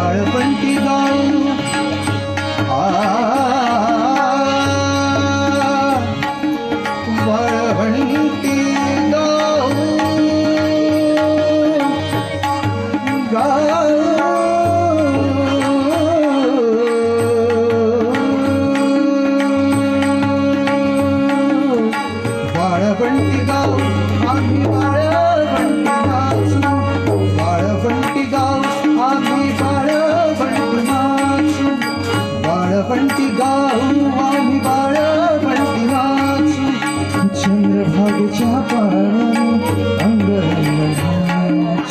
वाळवंटी गाऊ वाळवंटी गाऊ गाऊ वाळवंटी गाऊ आम्ही वाळवंटी नाचू वाळवंटी गाऊ आम्ही वाळवंटी नाचू वाळवंटी गाऊ आम्ही वाळवंटी नाचू चंद्रभागेच्या पाण्याने अंगरंगण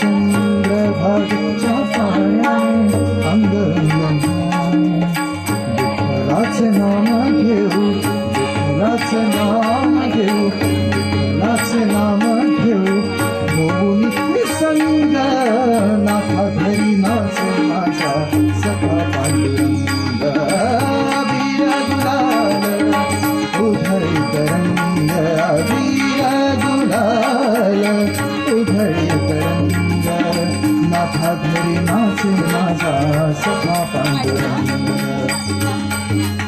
चंद्रभागेच्या पाण्याने अंगरंगण विठ्ठलाचे नाम घेऊ विठ्ठलाचे नाम घेऊ विठ्ठलाचे नाम घेऊ होऊन निसंग नाथा घरी नाचे माझा सखा पांडुरंग अबीर गुलाल उधळी तरंग अबीर गुलाल उधळी तरंग नाथा घरी नाचे माझा सखा पांडुरंग